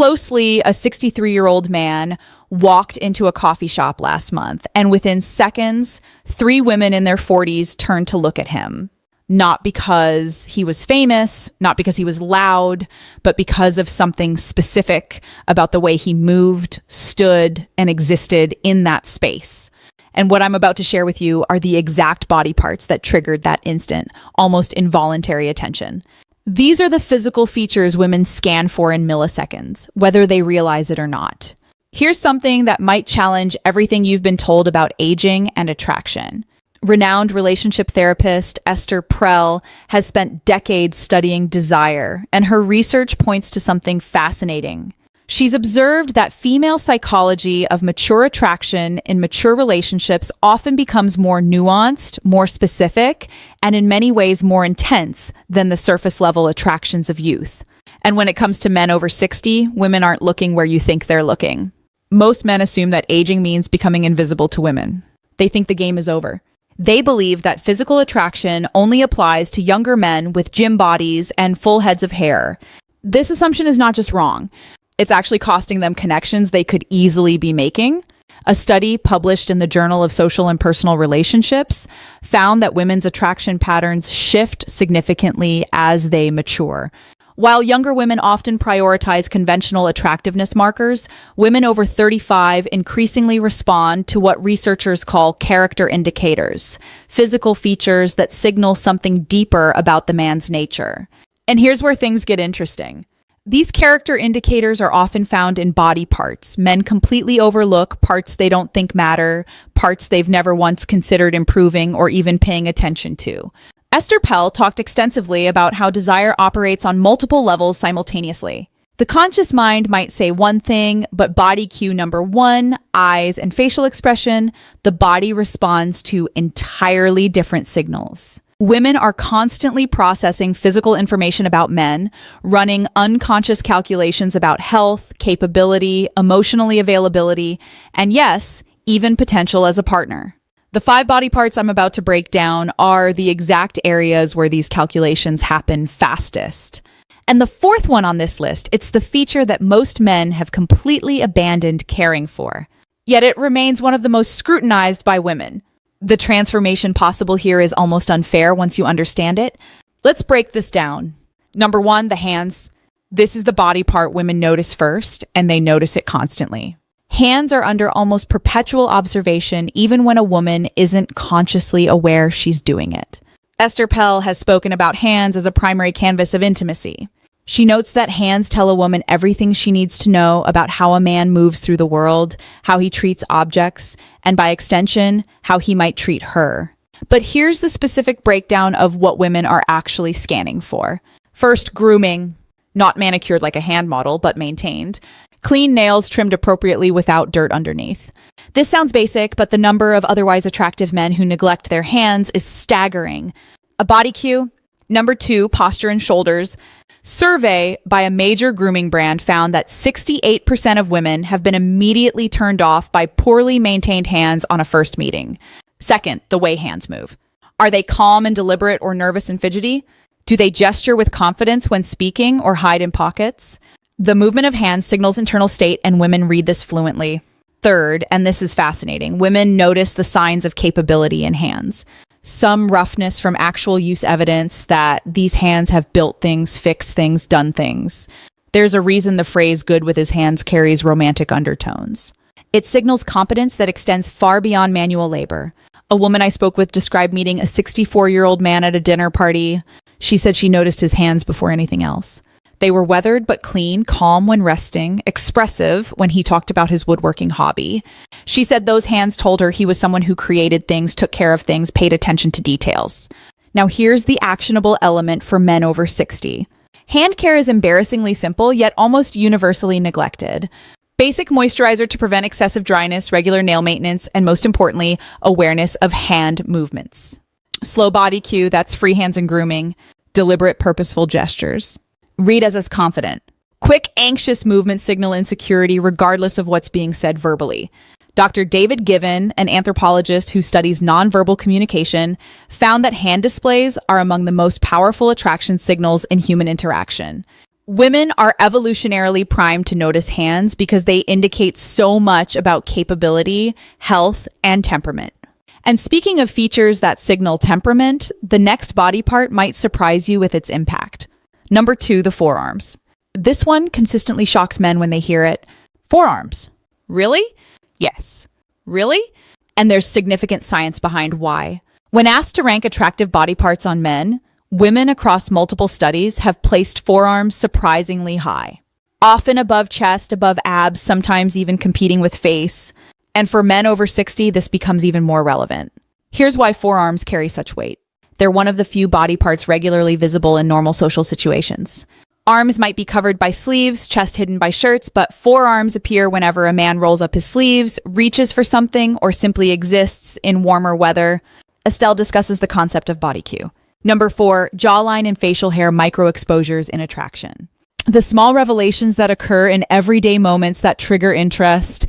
Closely, a 63-year-old man walked into a coffee shop last month, and within seconds, 3 women in their 40s turned to look at him. Not because he was famous, not because he was loud, but because of something specific about the way he moved, stood, and existed in that space. And what I'm about to share with you are the exact body parts that triggered that instant, almost involuntary attention. These are the physical features women scan for in milliseconds, whether they realize it or not. Here's something that might challenge everything you've been told about aging and attraction. Renowned relationship therapist Esther Perel has spent decades studying desire, and her research points to something fascinating. She's observed that female psychology of mature attraction in mature relationships often becomes more nuanced, more specific, and in many ways more intense than the surface-level attractions of youth. And when it comes to men over 60, women aren't looking where you think they're looking. Most men assume that aging means becoming invisible to women. They think the game is over. They believe that physical attraction only applies to younger men with gym bodies and full heads of hair. This assumption is not just wrong. It's actually costing them connections they could easily be making. A study published in the Journal of Social and Personal Relationships found that women's attraction patterns shift significantly as they mature. While younger women often prioritize conventional attractiveness markers, women over 35 increasingly respond to what researchers call character indicators, physical features that signal something deeper about the man's nature. And here's where things get interesting. These character indicators are often found in body parts. Men completely overlook parts they don't think matter, parts they've never once considered improving or even paying attention to. Esther Perel talked extensively about how desire operates on multiple levels simultaneously. The conscious mind might say one thing, but body cue number 1, eyes and facial expression, the body responds to entirely different signals. Women are constantly processing physical information about men, running unconscious calculations about health, capability, emotionally availability, and yes, even potential as a partner. The 5 body parts I'm about to break down are the exact areas where these calculations happen fastest. And the 4th one on this list, it's the feature that most men have completely abandoned caring for. Yet it remains one of the most scrutinized by women. The transformation possible here is almost unfair once you understand it. Let's break this down. Number 1, the hands. This is the body part women notice first, and they notice it constantly. Hands are under almost perpetual observation even when a woman isn't consciously aware she's doing it. Esther Perel has spoken about hands as a primary canvas of intimacy. She notes that hands tell a woman everything she needs to know about how a man moves through the world, how he treats objects, and by extension, how he might treat her. But here's the specific breakdown of what women are actually scanning for. First, grooming. Not manicured like a hand model, but maintained. Clean nails trimmed appropriately without dirt underneath. This sounds basic, but the number of otherwise attractive men who neglect their hands is staggering. A body cue. Number 2, posture and shoulders. Survey by a major grooming brand found that 68% of women have been immediately turned off by poorly maintained hands on a first meeting. Second, the way hands move. Are they calm and deliberate or nervous and fidgety? Do they gesture with confidence when speaking or hide in pockets? The movement of hands signals internal state, and women read this fluently. Third, and this is fascinating, women notice the signs of capability in hands. Some roughness from actual use evidence that these hands have built things, fixed things, done things. There's a reason the phrase good with his hands carries romantic undertones. It signals competence that extends far beyond manual labor. A woman I spoke with described meeting a 64-year-old man at a dinner party. She said she noticed his hands before anything else. They were weathered but clean, calm when resting, expressive when he talked about his woodworking hobby. She said those hands told her he was someone who created things, took care of things, paid attention to details. Now here's the actionable element for men over 60. Hand care is embarrassingly simple, yet almost universally neglected. Basic moisturizer to prevent excessive dryness, regular nail maintenance, and most importantly, awareness of hand movements. Slow body cue, that's free hands and grooming. Deliberate, purposeful gestures. Read as confident. Quick, anxious movements signal insecurity regardless of what's being said verbally. Dr. David Given, an anthropologist who studies nonverbal communication, found that hand displays are among the most powerful attraction signals in human interaction. Women are evolutionarily primed to notice hands because they indicate so much about capability, health, and temperament. And speaking of features that signal temperament, the next body part might surprise you with its impact. Number 2, the forearms. This one consistently shocks men when they hear it. Forearms. Really? Yes. Really? And there's significant science behind why. When asked to rank attractive body parts on men, women across multiple studies have placed forearms surprisingly high. Often above chest, above abs, sometimes even competing with face. And for men over 60, this becomes even more relevant. Here's why forearms carry such weight. They're one of the few body parts regularly visible in normal social situations. Arms might be covered by sleeves, chest hidden by shirts, but forearms appear whenever a man rolls up his sleeves, reaches for something, or simply exists in warmer weather. Estelle discusses the concept of body cue. Number 4, jawline and facial hair microexposures in attraction. The small revelations that occur in everyday moments that trigger interest.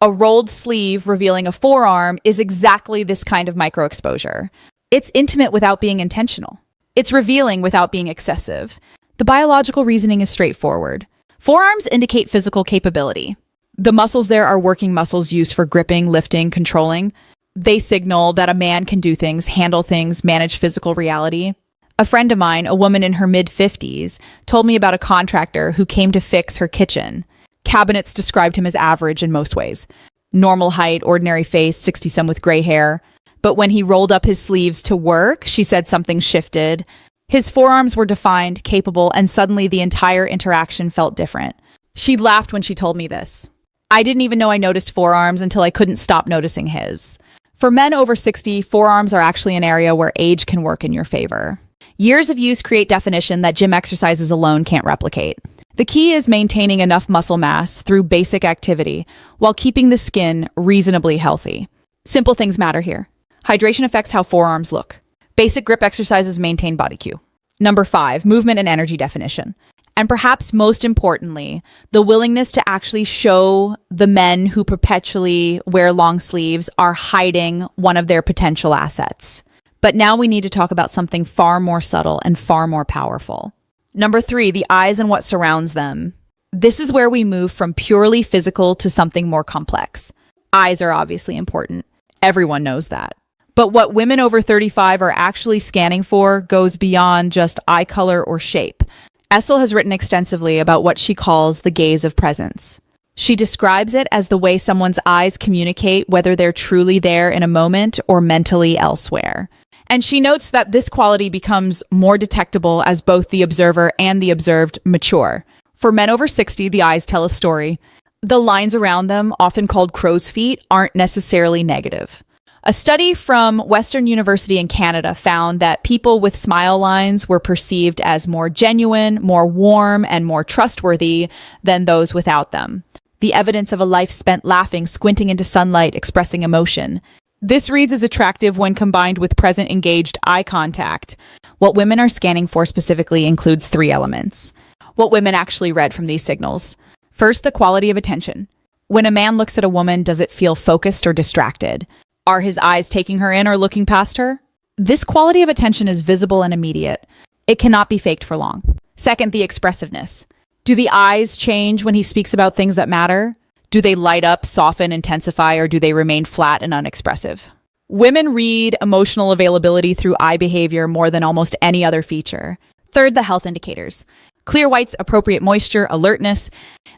A rolled sleeve revealing a forearm is exactly this kind of microexposure. It's intimate without being intentional. It's revealing without being excessive. The biological reasoning is straightforward. Forearms indicate physical capability. The muscles there are working muscles used for gripping, lifting, controlling. They signal that a man can do things, handle things, manage physical reality. A friend of mine, a woman in her mid-50s, told me about a contractor who came to fix her kitchen. Cabinets described him as average in most ways. Normal height, ordinary face, 60-some with gray hair. But when he rolled up his sleeves to work, she said something shifted. His forearms were defined, capable, and suddenly the entire interaction felt different. She laughed when she told me this. I didn't even know I noticed forearms until I couldn't stop noticing his. For men over 60, forearms are actually an area where age can work in your favor. Years of use create definition that gym exercises alone can't replicate. The key is maintaining enough muscle mass through basic activity while keeping the skin reasonably healthy. Simple things matter here. Hydration affects how forearms look. Basic grip exercises maintain body cue. Number 5, movement and energy definition. And perhaps most importantly, the willingness to actually show the men who perpetually wear long sleeves are hiding one of their potential assets. But now we need to talk about something far more subtle and far more powerful. Number 3, the eyes and what surrounds them. This is where we move from purely physical to something more complex. Eyes are obviously important. Everyone knows that. But what women over 35 are actually scanning for goes beyond just eye color or shape. Essel has written extensively about what she calls the gaze of presence. She describes it as the way someone's eyes communicate whether they're truly there in a moment or mentally elsewhere. And she notes that this quality becomes more detectable as both the observer and the observed mature. For men over 60, the eyes tell a story. The lines around them, often called crow's feet, aren't necessarily negative. A study from Western University in Canada found that people with smile lines were perceived as more genuine, more warm, and more trustworthy than those without them. The evidence of a life spent laughing, squinting into sunlight, expressing emotion. This reads as attractive when combined with present engaged eye contact. What women are scanning for specifically includes 3 elements. What women actually read from these signals. First, the quality of attention. When a man looks at a woman, does it feel focused or distracted? Are his eyes taking her in or looking past her? This quality of attention is visible and immediate. It cannot be faked for long. Second, the expressiveness. Do the eyes change when he speaks about things that matter? Do they light up, soften, intensify, or do they remain flat and unexpressive? Women read emotional availability through eye behavior more than almost any other feature. Third, the health indicators. Clear whites, appropriate moisture, alertness.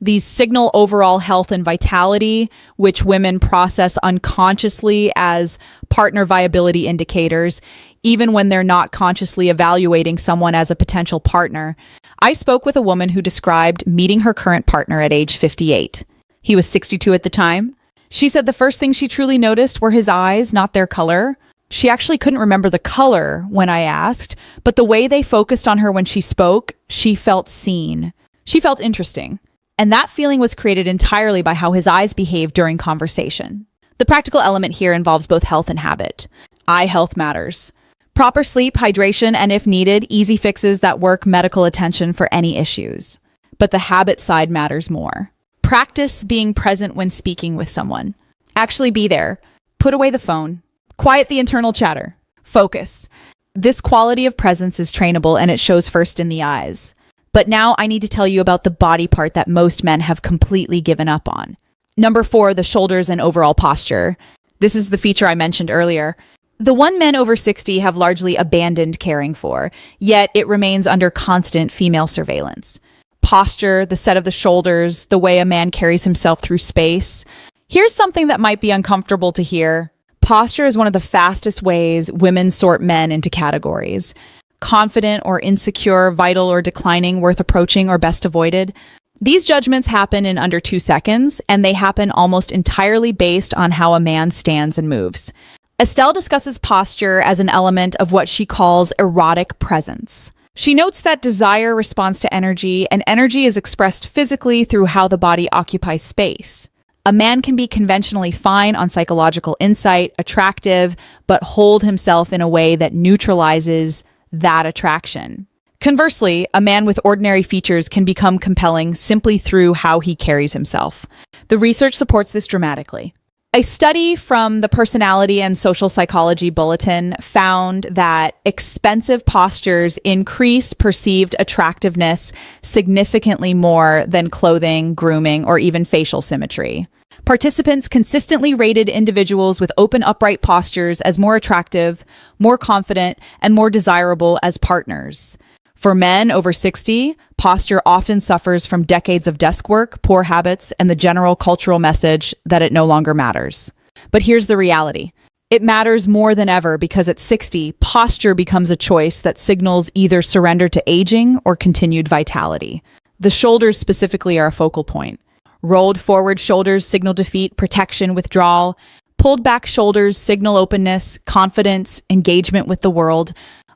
These signal overall health and vitality, which women process unconsciously as partner viability indicators, even when they're not consciously evaluating someone as a potential partner. I spoke with a woman who described meeting her current partner at age 58. He was 62 at the time. She said the first thing she truly noticed were his eyes, not their color. She actually couldn't remember the color when I asked, but the way they focused on her when she spoke, she felt seen. She felt interesting. And that feeling was created entirely by how his eyes behaved during conversation. The practical element here involves both health and habit. Eye health matters. Proper sleep, hydration, and if needed, easy fixes that work medical attention for any issues. But the habit side matters more. Practice being present when speaking with someone. Actually be there. Put away the phone. Quiet the internal chatter. Focus. This quality of presence is trainable and it shows first in the eyes. But now I need to tell you about the body part that most men have completely given up on. Number 4, the shoulders and overall posture. This is the feature I mentioned earlier. The one men over 60 have largely abandoned caring for, yet it remains under constant female surveillance. Posture, the set of the shoulders, the way a man carries himself through space. Here's something that might be uncomfortable to hear. Posture is one of the fastest ways women sort men into categories. Confident or insecure, vital or declining, worth approaching or best avoided. These judgments happen in under 2 seconds, and they happen almost entirely based on how a man stands and moves. Estelle discusses posture as an element of what she calls erotic presence. She notes that desire responds to energy, and energy is expressed physically through how the body occupies space. A man can be conventionally fine on psychological insight, attractive, but hold himself in a way that neutralizes that attraction. Conversely, a man with ordinary features can become compelling simply through how he carries himself. The research supports this dramatically. A study from the Personality and Social Psychology Bulletin found that expensive postures increase perceived attractiveness significantly more than clothing, grooming, or even facial symmetry. Participants consistently rated individuals with open, upright postures as more attractive, more confident, and more desirable as partners. For men over 60, posture often suffers from decades of desk work, poor habits, and the general cultural message that it no longer matters. But here's the reality. It matters more than ever because at 60, posture becomes a choice that signals either surrender to aging or continued vitality. The shoulders specifically are a focal point. Rolled forward shoulders signal defeat, protection, withdrawal. Pulled back shoulders signal openness, confidence, engagement with the world.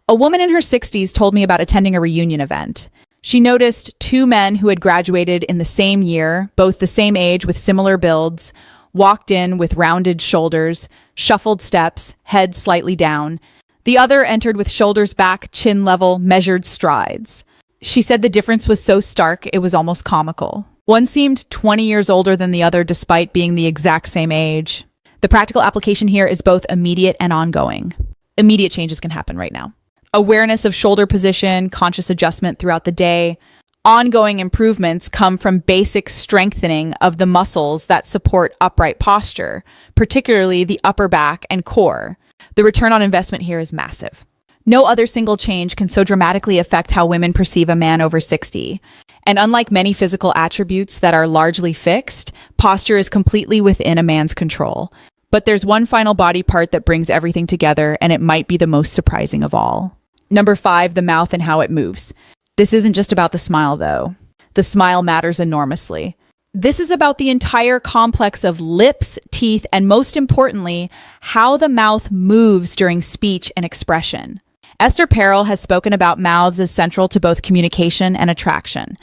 A woman in her 60s told me about attending a reunion event. She noticed 2 men who had graduated in the same year, both the same age with similar builds, walked in with rounded shoulders, shuffled steps, head slightly down. The other entered with shoulders back, chin level, measured strides. She said the difference was so stark it was almost comical. One seemed 20 years older than the other despite being the exact same age. The practical application here is both immediate and ongoing. Immediate changes can happen right now. Awareness of shoulder position, conscious adjustment throughout the day. Ongoing improvements come from basic strengthening of the muscles that support upright posture, particularly the upper back and core. The return on investment here is massive. No other single change can so dramatically affect how women perceive a man over 60. And unlike many physical attributes that are largely fixed, posture is completely within a man's control. But there's one final body part that brings everything together, and it might be the most surprising of all. Number 5, the mouth and how it moves. This isn't just about the smile, though. The smile matters enormously. This is about the entire complex of lips, teeth, and most importantly, how the mouth moves during speech and expression. Esther Perel has spoken about mouths as central to both communication and attraction.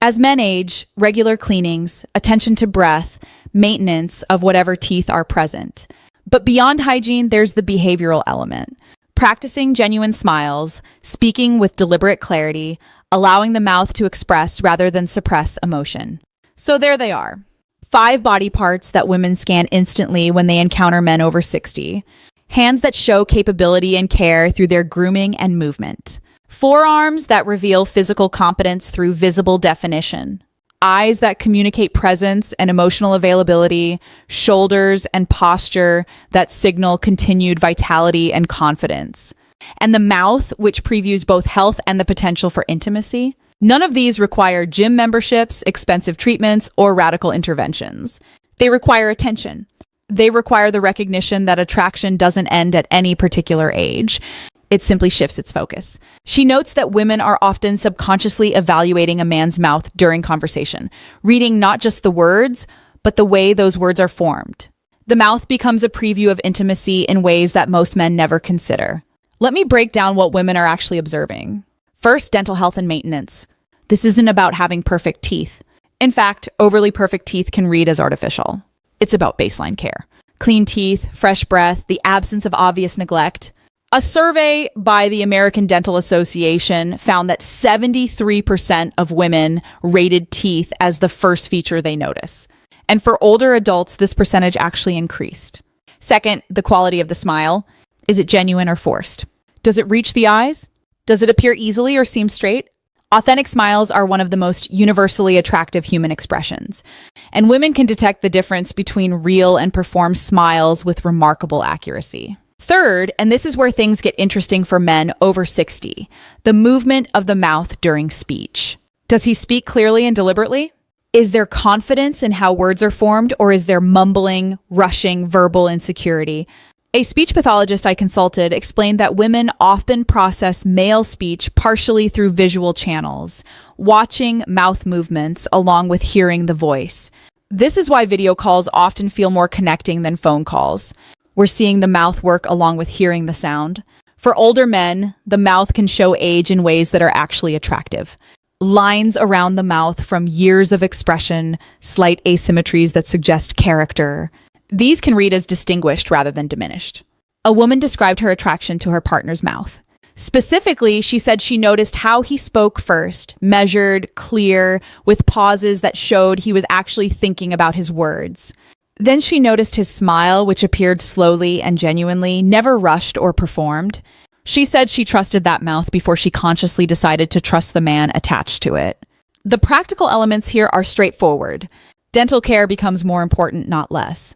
As men age, regular cleanings, attention to breath, maintenance of whatever teeth are present. But beyond hygiene, there's the behavioral element. Practicing genuine smiles, speaking with deliberate clarity, allowing the mouth to express rather than suppress emotion. So there they are. 5 body parts that women scan instantly when they encounter men over 60. Hands that show capability and care through their grooming and movement. Forearms that reveal physical competence through visible definition. Eyes that communicate presence and emotional availability, shoulders and posture that signal continued vitality and confidence. And the mouth, which previews both health and the potential for intimacy. None of these require gym memberships, expensive treatments, or radical interventions. They require attention. They require the recognition that attraction doesn't end at any particular age. It simply shifts its focus. She notes that women are often subconsciously evaluating a man's mouth during conversation, reading not just the words, but the way those words are formed. The mouth becomes a preview of intimacy in ways that most men never consider. Let me break down what women are actually observing. First, dental health and maintenance. This isn't about having perfect teeth. In fact, overly perfect teeth can read as artificial. It's about baseline care. Clean teeth, fresh breath, the absence of obvious neglect. A survey by the American Dental Association found that 73% of women rated teeth as the first feature they notice. And for older adults, this percentage actually increased. Second, the quality of the smile. Is it genuine or forced? Does it reach the eyes? Does it appear easily or seem straight? Authentic smiles are one of the most universally attractive human expressions, and women can detect the difference between real and performed smiles with remarkable accuracy. Third, and this is where things get interesting for men over 60, the movement of the mouth during speech. Does he speak clearly and deliberately? Is there confidence in how words are formed, or is there mumbling, rushing, verbal insecurity? A speech pathologist I consulted explained that women often process male speech partially through visual channels, watching mouth movements along with hearing the voice. This is why video calls often feel more connecting than phone calls. We're seeing the mouth work along with hearing the sound. For older men, the mouth can show age in ways that are actually attractive. Lines around the mouth from years of expression, slight asymmetries that suggest character. These can read as distinguished rather than diminished. A woman described her attraction to her partner's mouth. Specifically, she said she noticed how he spoke first, measured, clear, with pauses that showed he was actually thinking about his words. Then she noticed his smile, which appeared slowly and genuinely, never rushed or performed. She said she trusted that mouth before she consciously decided to trust the man attached to it. The practical elements here are straightforward. Dental care becomes more important, not less.